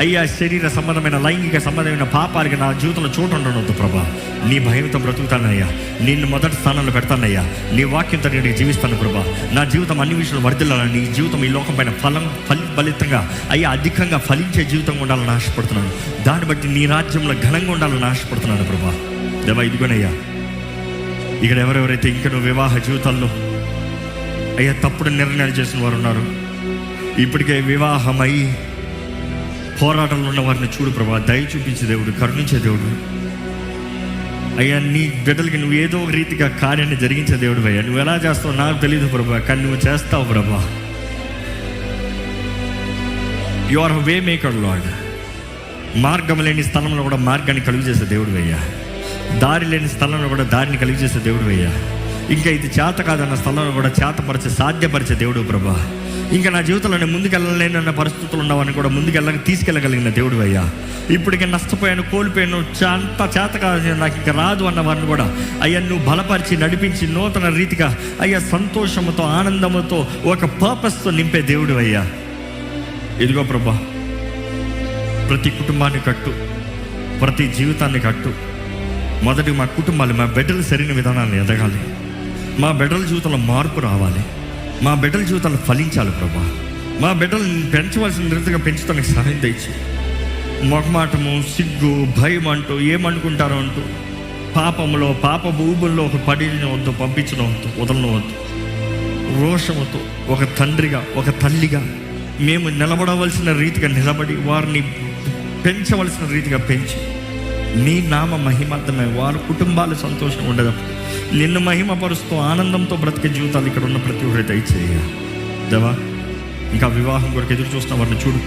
అయ్యా శరీర సంబంధమైన లైంగిక సంబంధమైన పాపాలకి నా జీవితంలో చోటు ఉండవద్దు ప్రభా. నీ భయంతో బ్రతుకుతానయ్యా, నిన్ను మొదటి స్థానంలో పెడతానయ్యా, నీ వాక్యంతో నేను జీవిస్తాను ప్రభా. నా జీవితం అన్ని విషయాలు వర్ధిల్లాలని, నీ జీవితం ఈ లోకం పైన ఫలితంగా అయ్యా అధికంగా ఫలించే జీవితంగా ఉండాలని ఆశపడుతున్నాను. దాన్ని బట్టి నీ రాజ్యంలో ఘనంగా ఉండాలని ఆశపడుతున్నాను ప్రభా. దేవా ఇదిగోనయ్యా, ఇక్కడ ఎవరెవరైతే ఇంకా నువ్వు వివాహ జీవితాల్లో అయ్యా తప్పుడు నిర్ణయాలు చేసిన వారు ఉన్నారు, ఇప్పటికే వివాహమై పోరాటంలో ఉన్న వారిని చూడు ప్రభా. దయ చూపించే దేవుడు, కరుణించే దేవుడు అయ్యా. నీ బిడ్డలకి నువ్వు ఏదో ఒక రీతిగా కార్యాన్ని జరిగించే దేవుడు అయ్యా. నువ్వు ఎలా చేస్తావు నాకు తెలియదు ప్రభా, కానీ నువ్వు చేస్తావు ప్రభా. You are way maker lord. మార్గం లేని స్థలంలో కూడా మార్గాన్ని కలుగు చేసే దేవుడు అయ్యా. దారి లేని స్థలంలో కూడా దారిని కలిగి చేసే దేవుడు అయ్యా. ఇంకా ఇది చేత కాదన్న స్థలంలో కూడా చేతపరిచే సాధ్యపరిచే దేవుడు ప్రభా. ఇంకా నా జీవితంలో నేను ముందుకెళ్ళలేనన్న పరిస్థితులు ఉన్నవాడిని కూడా తీసుకెళ్ళగలిగిన దేవుడు అయ్యా. ఇప్పటికే నష్టపోయాను, కోల్పోయాను, అంత చేత కాదు నాకు ఇంకా రాదు అన్న వారిని కూడా అయ్యా నువ్వు బలపరిచి నడిపించి నూతన రీతిగా అయ్యా సంతోషంతో ఆనందంతో ఒక పర్పస్తో నింపే దేవుడు అయ్యా. ఇదిగో ప్రభా, ప్రతి కుటుంబాన్ని కట్టు, ప్రతి జీవితాన్ని కట్టు. మొదటి మా కుటుంబాలు, మా బిడ్డలు సరైన విధానాన్ని ఎదగాలి, మా బిడ్డల జీవితంలో మార్పు రావాలి, మా బిడ్డల జీవితాలు ఫలించాలి ప్రభా. మా బిడ్డలను పెంచవలసిన రీతిగా పెంచడానికి సహాయం తెచ్చి, మొహమాటము, సిగ్గు, భయం అంటూ ఏమనుకుంటారో అంటూ పాపంలో పాప ఊబుల్లో ఒక పడినవద్దు, పంపించవద్దు, వదలనవద్దు. రోషముతో ఒక తండ్రిగా ఒక తల్లిగా మేము నిలబడవలసిన రీతిగా నిలబడి వారిని పెంచవలసిన రీతిగా పెంచి నీ నామ మహిమార్థమై వారి కుటుంబాలు సంతోషంగా ఉండదు, నిన్ను మహిమపరుస్తూ ఆనందంతో బ్రతికే జీవితాలు ఇక్కడ ఉన్న ప్రతి ఒక్కరి దయచేయ దేవా. ఇంకా వివాహం కొరకు ఎదురు చూస్తున్న వారిని చూడు.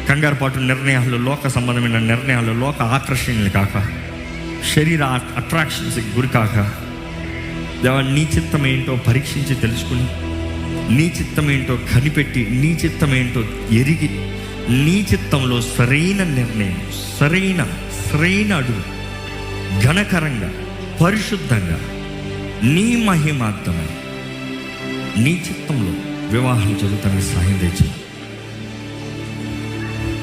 కంగారు పాటు నిర్ణయాలు, లోక సంబంధమైన నిర్ణయాలు, లోక ఆకర్షణలు కాక, శరీర అట్రాక్షన్స్కి గురి కాక దేవా, నీ చిత్తం ఏంటో పరీక్షించి తెలుసుకుని, నీ చిత్తం ఏంటో కనిపెట్టి, నీ చిత్తం ఏంటో ఎరిగి, నీ చిత్తంలో సరైన నిర్ణయం, సరైన అడుగు, ఘనకరంగా, పరిశుద్ధంగా, నీ మహిమార్థమై నీ చిత్తంలో వివాహాలు జరుగుతానికి సహాయం తెచ్చి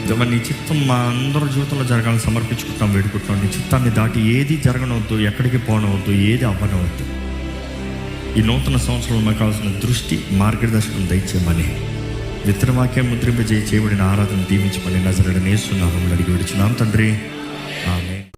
దేవా. నీ చిత్తం మా అందరి జీవితంలో జరగాలని సమర్పించుకుంటాం, వేడుకుంటాం. నీ చిత్తాన్ని దాటి ఏది జరగనవద్దు, ఎక్కడికి పోనవద్దు, ఏది అవ్వనవద్దు. ఈ నూతన సంవత్సరంలో మాకు కావాల్సిన దృష్టి, మార్గదర్శనం దయచేయమని, విత్తనవాక్యం ముద్రింపజేయబడిన ఆరాధన దీవించమని నజరేయుడైన యేసు నామములో అడిగి విడుచున్నాం తండ్రి.